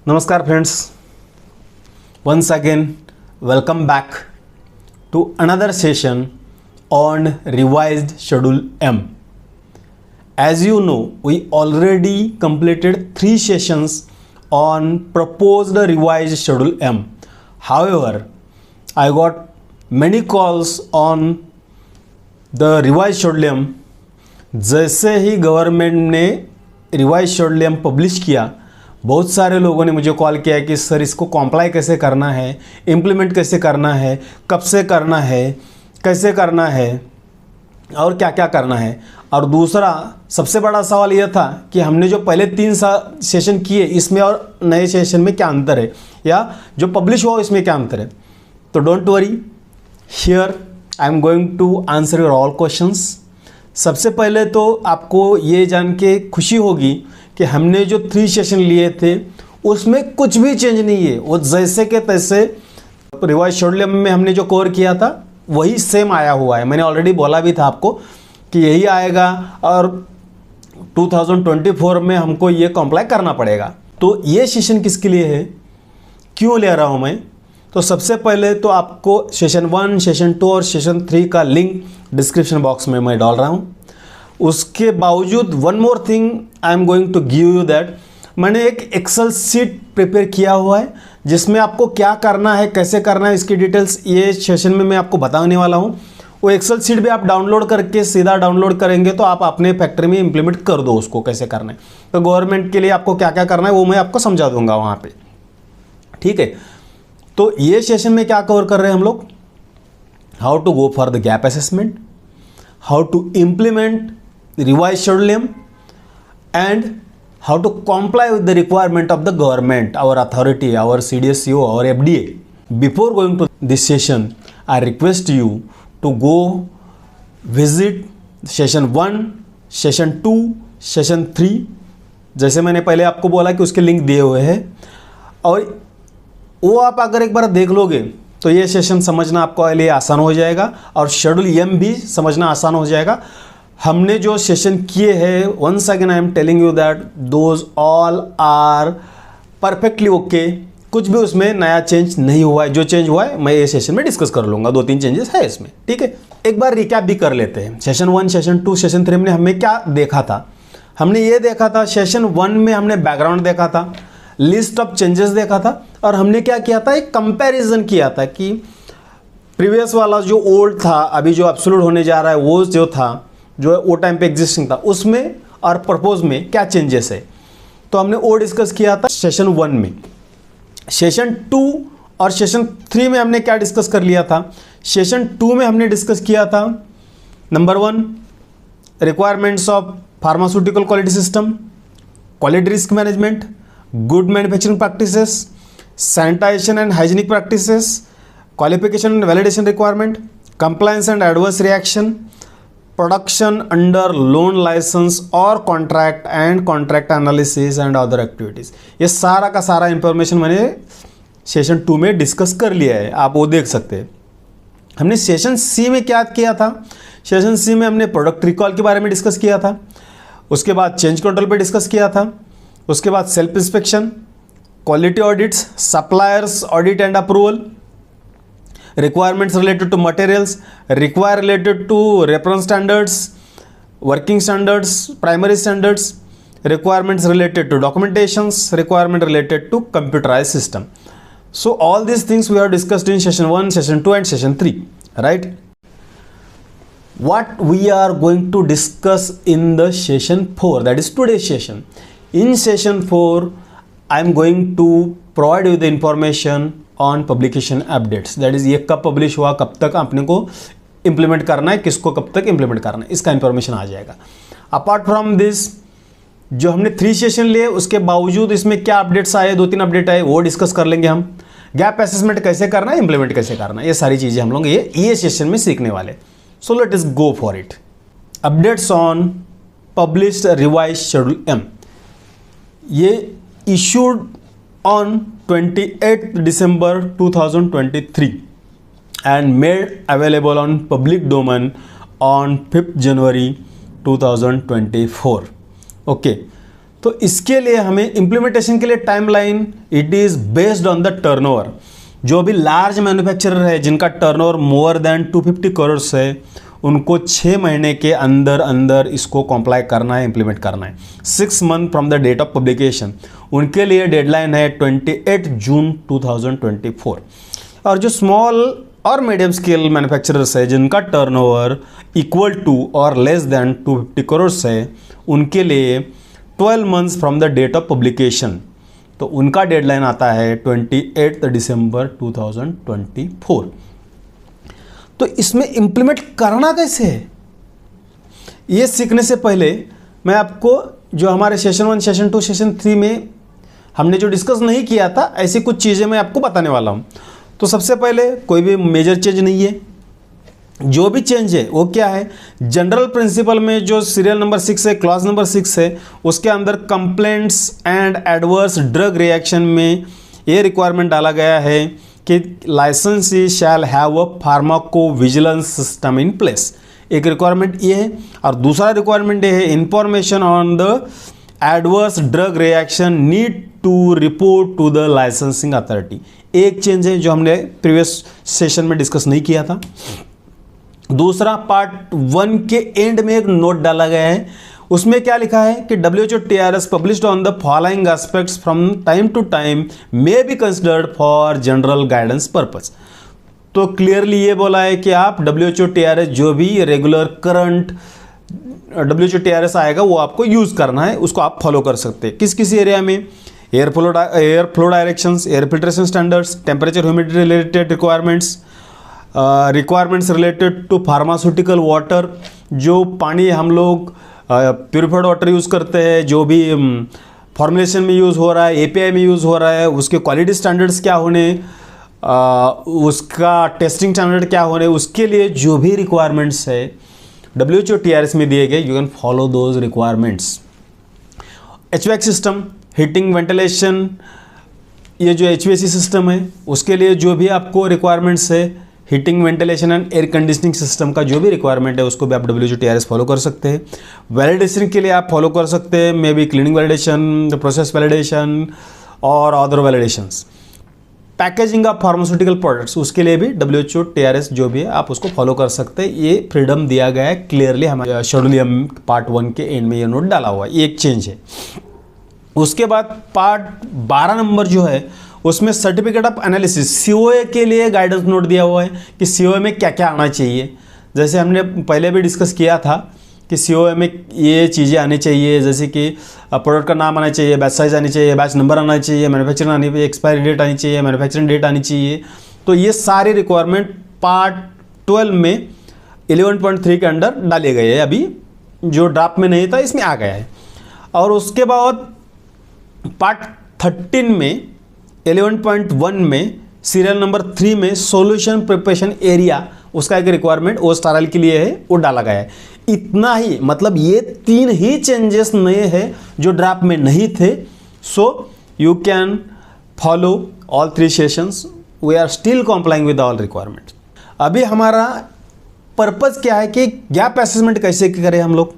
Namaskar friends, once again welcome back to another session on revised schedule M. As you know, we already completed 3 sessions on proposed revised schedule M. However, I got many calls on the revised schedule M. जैसे ही government ने revise schedule M publish किया, बहुत सारे लोगों ने मुझे call किया कि सर इसको कॉम्प्लाई कैसे करना है, इम्प्लीमेंट कैसे करना है, कब से करना है, कैसे करना है और क्या क्या करना है। और दूसरा सबसे बड़ा सवाल यह था कि हमने जो पहले 3 सेशन किए इसमें और नए सेशन में क्या अंतर है, या जो पब्लिश हुआ इसमें क्या अंतर है। तो don't worry, here I am going to answer your all questions. सबसे पहले तो आपको ये जान के खुशी होगी कि हमने जो 3 सेशन लिए थे उसमें कुछ भी चेंज नहीं है, वो जैसे के तैसे रिवाइज शेड्यूल में हमने जो कवर किया था वही सेम आया हुआ है। मैंने ऑलरेडी बोला भी था आपको कि यही आएगा और 2024 में हमको ये कॉम्प्लाई करना पड़ेगा। तो ये सेशन किसके लिए है, क्यों ले रहा हूँ मैं। तो सबसे पहले तो आपको सेशन 1, सेशन 2 और सेशन 3 का लिंक डिस्क्रिप्शन बॉक्स में मैं डाल रहा हूँ। उसके बावजूद one more thing I am going to give you that, मैंने एक एक्सेल सीट प्रिपेयर किया हुआ है जिसमें आपको क्या करना है, कैसे करना है, इसकी डिटेल्स ये सेशन में मैं आपको बताने वाला हूँ। वो एक्सेल सीट भी आप डाउनलोड करके सीधा डाउनलोड करेंगे तो आप अपने फैक्ट्री में इंप्लीमेंट कर दो उसको कैसे करना है। तो गवर्नमेंट के लिए आपको क्या क्या करना है वो मैं आपको समझा दूंगा वहाँ पर, ठीक है। तो ये सेशन में क्या कवर कर रहे हैं हम लोग, how to go for the gap assessment, how to implement revise schedule M, and how to comply with the requirement of the government, our authority, our CDSCO, our FDA. Before going to this session, I request you to go visit session 1, session 2, session 3. जैसे मैंने पहले आपको बोला कि उसके link दिए हुए हैं, और वो आप अगर एक बार देख लोगे तो ये सेशन समझना आपको लिए आसान हो जाएगा और शेड्यूल एम भी समझना आसान हो जाएगा। हमने जो सेशन किए हैं, once again I am telling you that those all are perfectly okay, कुछ भी उसमें नया चेंज नहीं हुआ है। जो चेंज हुआ है मैं ये सेशन में डिस्कस कर लूँगा, 2-3 चेंजेस है इसमें, ठीक है। एक बार रिकैप भी कर लेते हैं। सेशन 1, सेशन 2, सेशन 3 में हमें क्या देखा था। हमने ये देखा था, सेशन 1 में हमने बैकग्राउंड देखा था, लिस्ट ऑफ चेंजेस देखा था, और हमने क्या किया था, एक कंपैरिजन किया था कि प्रीवियस वाला जो ओल्ड था अभी जो एब्सोल्यूट होने जा रहा है वो जो था, जो वो टाइम पे एग्जिस्टिंग था, उसमें और प्रपोज में क्या चेंजेस है। तो हमने वो डिस्कस किया था सेशन 1 में। सेशन 2 और सेशन 3 में हमने क्या डिस्कस कर लिया था। सेशन 2 में हमने डिस्कस किया था number 1 requirements of pharmaceutical quality system, quality risk management, good manufacturing practices, sanitization and hygienic practices, qualification and validation requirement, compliance and adverse reaction, production under loan licence और contract and contract analysis and other activities. ये सारा का सारा information मैंने session 2 में discuss कर लिया है, आप वो देख सकते हैं। हमने सेशन सी में क्या किया था, सेशन सी में हमने प्रोडक्ट रिकॉल के बारे में डिस्कस किया था, उसके बाद चेंज कंट्रोल पे डिस्कस किया था, उसके बाद self inspection, quality audits, suppliers audit and approval, requirements related to materials, require related to reference standards, working standards, primary standards, requirements related to documentations, requirement related to computerized system. So all these things we have discussed in session 1, session 2 and session 3, right? What we are going to discuss in the session 4, that is today's session. In session 4, I am going to provide you the information on publication updates, that is ये कब publish हुआ, कब तक अपने को implement करना है, किसको कब तक इम्प्लीमेंट करना है, इसका इन्फॉर्मेशन आ जाएगा। अपार्ट फ्रॉम दिस जो हमने 3 सेशन लिए उसके बावजूद इसमें क्या अपडेट्स आए, 2-3 अपडेट आए, वो डिस्कस कर लेंगे हम। गैप असेसमेंट कैसे करना है, इम्प्लीमेंट कैसे करना है, ये सारी चीज़ें हम लोग ये सेशन में सीखने वाले। So let's go for it. Updates on published revise schedule M, ये issued on 28th December 2023 and made available on public domain on 5th January 2024. Okay, तो इसके लिए हमें इम्प्लीमेंटेशन के लिए timeline it is based on the turnover. जो भी large manufacturer है जिनका टर्नओवर मोर देन 250 करोड़ है, उनको 6 महीने के अंदर अंदर इसको कॉम्प्लाई करना है, इम्प्लीमेंट करना है। 6 month from the date of publication, उनके लिए डेडलाइन है 28 जून 2024। और जो स्मॉल और मीडियम स्केल मैन्युफैक्चरर्स है जिनका टर्नओवर इक्वल टू और लेस देन 250 करोड़ है, उनके लिए 12 months from the date of publication, तो उनका डेडलाइन आता है 28 दिसंबर 2024। तो इसमें इम्प्लीमेंट करना कैसे है, ये सीखने से पहले मैं आपको जो हमारे सेशन 1, सेशन 2, सेशन 3 में हमने जो डिस्कस नहीं किया था, ऐसी कुछ चीज़ें मैं आपको बताने वाला हूँ। तो सबसे पहले कोई भी मेजर चेंज नहीं है, जो भी चेंज है वो क्या है, जनरल प्रिंसिपल में जो सीरियल नंबर 6 है, क्लॉज नंबर 6 है, उसके अंदर complaints and adverse drug reaction में ये रिक्वायरमेंट डाला गया है कि licensee shall have a pharmacovigilance system in place. एक रिक्वायरमेंट ये है, और दूसरा रिक्वायरमेंट ये है information on the adverse drug reaction need to report to the licensing authority. एक चेंज है जो हमने प्रीवियस सेशन में डिस्कस नहीं किया था। दूसरा पार्ट 1 के एंड में एक नोट डाला गया है, उसमें क्या लिखा है कि WHO TRS published on the following aspects from time to time may be considered for general guidance purpose. तो क्लियरली ये बोला है कि आप WHO TRS जो भी रेगुलर करंट WHO TRS आएगा वो आपको यूज़ करना है, उसको आप फॉलो कर सकते हैं। किस किस एरिया में, air flow directions, air filtration standards, temperature humidity related requirements, requirements related to pharmaceutical water, जो पानी हम लोग प्योरीफाइड वाटर यूज़ करते हैं, जो भी फॉर्मुलेशन में यूज़ हो रहा है, API में यूज़ हो रहा है, उसके क्वालिटी स्टैंडर्ड्स क्या होने, उसका टेस्टिंग स्टैंडर्ड क्या होने, उसके लिए जो भी रिक्वायरमेंट्स है WHO TRS में दिए गए, you can follow those requirements. HVAC system, heating ventilation, ये जो HVAC सिस्टम है उसके लिए जो भी आपको रिक्वायरमेंट्स है, heating ventilation and air conditioning system का जो भी रिक्वायरमेंट है उसको भी आप WHO TRS फॉलो कर सकते हैं। वैलिडेशन के लिए आप फॉलो कर सकते हैं, maybe cleaning validation, process validation और other validations. Packaging of pharmaceutical products, उसके लिए भी WHO TRS जो भी है आप उसको फॉलो कर सकते हैं। ये फ्रीडम दिया गया है क्लियरली हमारे शेड्यूल पार्ट 1 के एंड में ये नोट डाला हुआ है, ये एक चेंज है। उसके बाद पार्ट 12 नंबर जो है उसमें सर्टिफिकेट ऑफ एनालिसिस, COA के लिए गाइडेंस नोट दिया हुआ है कि COA में क्या क्या आना चाहिए। जैसे हमने पहले भी डिस्कस किया था कि COA में ये चीज़ें आनी चाहिए, जैसे कि प्रोडक्ट का नाम आना चाहिए, बैच साइज आनी चाहिए, बैच नंबर आना चाहिए, मैन्युफैक्चरिंग आनी चाहिए, एक्सपायरी डेट आनी चाहिए, मैन्युफैक्चरिंग डेट आनी चाहिए। तो ये सारी रिक्वायरमेंट पार्ट 12 में 11.3 के अंडर डाले गए हैं, अभी जो ड्राफ्ट में नहीं था इसमें आ गया है। और उसके बाद पार्ट 13 में 11.1 में सीरियल नंबर 3 में सॉल्यूशन प्रिपरेशन एरिया, उसका एक रिक्वायरमेंट वो स्टारल के लिए है, वो डाला गया है। इतना ही, मतलब ये 3 ही चेंजेस नए हैं जो ड्राफ्ट में नहीं थे। So you can follow all 3 sessions, we are still complying with all requirement. अभी हमारा पर्पज़ क्या है कि गैप असेसमेंट कैसे करें हम लोग,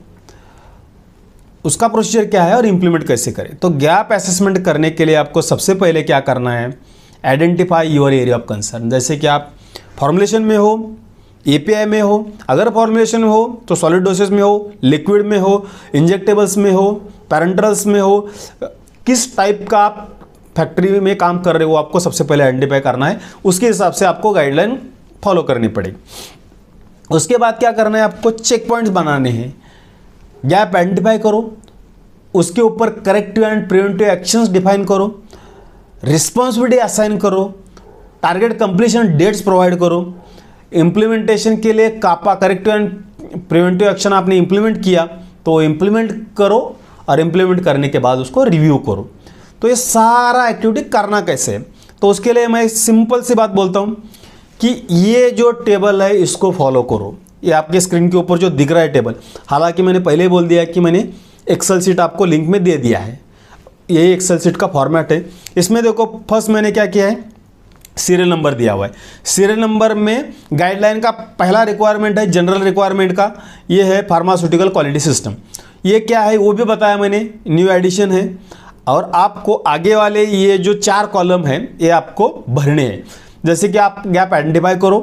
उसका प्रोसीजर क्या है और इम्प्लीमेंट कैसे करें। तो गैप असेसमेंट करने के लिए आपको सबसे पहले क्या करना है, identify your area of concern. जैसे कि आप फॉर्मुलेशन में हो, API में हो, अगर फॉर्मुलेशन में हो तो सॉलिड डोसेज में हो, लिक्विड में हो, इंजेक्टेबल्स में हो, पैरेंटल्स में हो, किस टाइप का आप फैक्ट्री में काम कर रहे हो आपको सबसे पहले आइडेंटिफाई करना है, उसके हिसाब से आपको गाइडलाइन फॉलो करनी पड़ेगी। उसके बाद क्या करना है, आपको चेक पॉइंट्स बनाने हैं, गैप आइडेंटिफाई करो, उसके ऊपर corrective and preventive actions define करो, रिस्पॉन्सिबिलिटी असाइन करो, टारगेट कंप्लीशन डेट्स प्रोवाइड करो। इम्प्लीमेंटेशन के लिए कापा करेक्टिव एंड प्रिवेंटिव एक्शन आपने इम्प्लीमेंट किया तो इम्प्लीमेंट करो, और इम्प्लीमेंट करने के बाद उसको रिव्यू करो। तो ये सारा एक्टिविटी करना कैसे है, तो उसके लिए मैं सिंपल सी बात बोलता हूँ कि ये जो टेबल है इसको फॉलो करो। ये आपके स्क्रीन के ऊपर जो दिख रहा है टेबल, हालांकि मैंने पहले ही बोल दिया कि मैंने एक्सेल शीट आपको लिंक में दे दिया है, यही एक्सेल शीट का फॉर्मेट है। इसमें देखो फर्स्ट मैंने क्या किया है, सीरियल नंबर दिया हुआ है। सीरियल नंबर में गाइडलाइन का पहला रिक्वायरमेंट है जनरल रिक्वायरमेंट का, ये है फार्मास्यूटिकल क्वालिटी सिस्टम। ये क्या है वो भी बताया मैंने, न्यू एडिशन है। और आपको आगे वाले ये जो 4 कॉलम है ये आपको भरने हैं। जैसे कि आप गैप आइडेंटिफाई करो,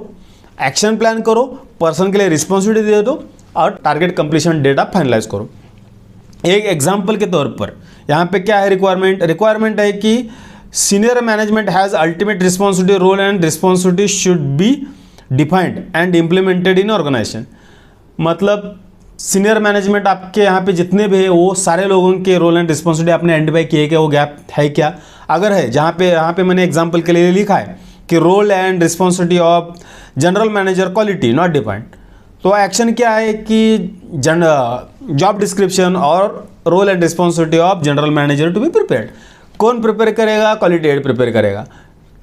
एक्शन प्लान करो, पर्सन के लिए रिस्पॉन्सिबिलिटी दे दो और टारगेट कंप्लीशन डेट आप फाइनलाइज करो। एक एग्जाम्पल के तौर पर यहाँ पे क्या है रिक्वायरमेंट है कि senior management has ultimate responsibility, role and responsibility should be defined and implemented in organisation. मतलब सीनियर मैनेजमेंट आपके यहाँ पे जितने भी है वो सारे लोगों के रोल एंड रिस्पॉन्सिबिलिटी आपने आइडेंटिफाई किए क्या, वो गैप है क्या, अगर है यहाँ पे मैंने एग्जांपल के लिए लिखा है कि role and responsibility of general manager quality not defined, तो एक्शन क्या है कि जॉब डिस्क्रिप्शन और role and responsibility of general manager to be prepared. कौन प्रिपेयर करेगा? क्वालिटी हेड प्रिपेयर करेगा।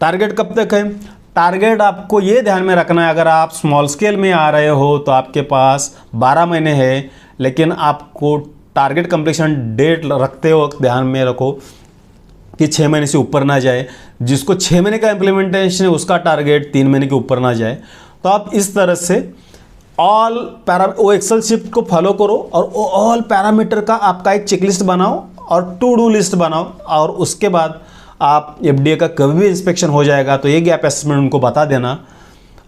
टारगेट कब तक है? टारगेट आपको ये ध्यान में रखना है, अगर आप स्मॉल स्केल में आ रहे हो तो आपके पास 12 महीने है, लेकिन आपको टारगेट कंप्लीशन डेट रखते वक्त ध्यान में रखो कि 6 महीने से ऊपर ना जाए। जिसको 6 महीने का इम्प्लीमेंटेशन है उसका टारगेट 3 महीने के ऊपर ना जाए। तो आप इस तरह से वो एक्सेल शीट को फॉलो करो और ऑल पैरामीटर का आपका एक चेकलिस्ट बनाओ और टू डू लिस्ट बनाओ, और उसके बाद आप एफडीए का कभी भी इंस्पेक्शन हो जाएगा तो ये गैप असेसमेंट उनको बता देना।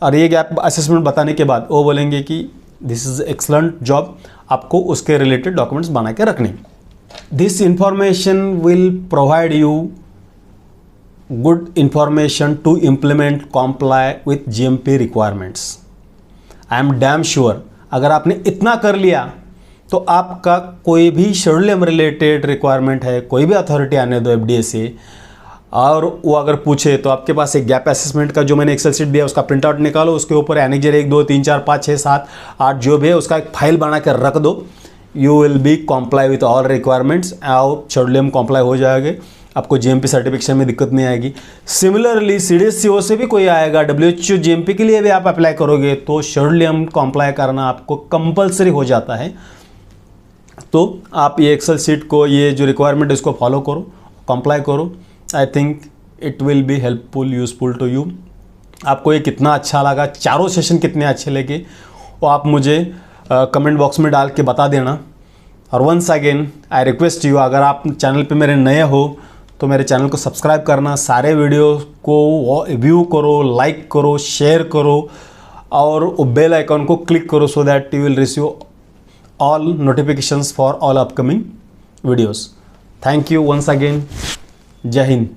और ये गैप असेसमेंट बताने के बाद वो बोलेंगे कि दिस इज़ एक्सलेंट जॉब, आपको उसके रिलेटेड डॉक्यूमेंट्स बना के रखने। This information will provide you good information to implement comply with GMP requirements. I am damn sure अगर आपने इतना कर लिया तो आपका कोई भी शेड्यूल रिलेटेड रिक्वायरमेंट है, कोई भी अथॉरिटी आने दो एफडीए से, और वो अगर पूछे तो आपके पास एक गैप असेसमेंट का जो मैंने एक्सेल शीट दिया उसका प्रिंट आउट निकालो, उसके ऊपर एनेक्जर 1 2 3 4 5 6 7 8 जो भी है उसका एक फाइल बना कर रख दो। You will be comply with all requirements और शेड्यूल कॉम्प्लाई हो जाएंगे, आपको जीएमपी सर्टिफिकेशन में दिक्कत नहीं आएगी। सिमिलरली सीडीएससीओ से भी कोई आएगा, डब्ल्यूएचओ जीएमपी के लिए भी आप अप्लाई करोगे तो शेड्यूल कॉम्प्लाई करना आपको कंपलसरी हो जाता है। तो आप ये एक्सेल शीट को, ये जो रिक्वायरमेंट है इसको फॉलो करो, कॉम्प्लाई करो। I think it will be helpful, useful to you. आपको ये कितना अच्छा लगा, चारों सेशन कितने अच्छे लगे वो आप मुझे कमेंट बॉक्स में डाल के बता देना। और once again I request you, अगर आप चैनल पे मेरे नए हो तो मेरे चैनल को सब्सक्राइब करना, सारे वीडियो को व्यू करो, लाइक करो, शेयर करो और बेल आइकॉन को क्लिक करो so that you will receive all notifications for all upcoming videos. Thank you once again. Jai Hind.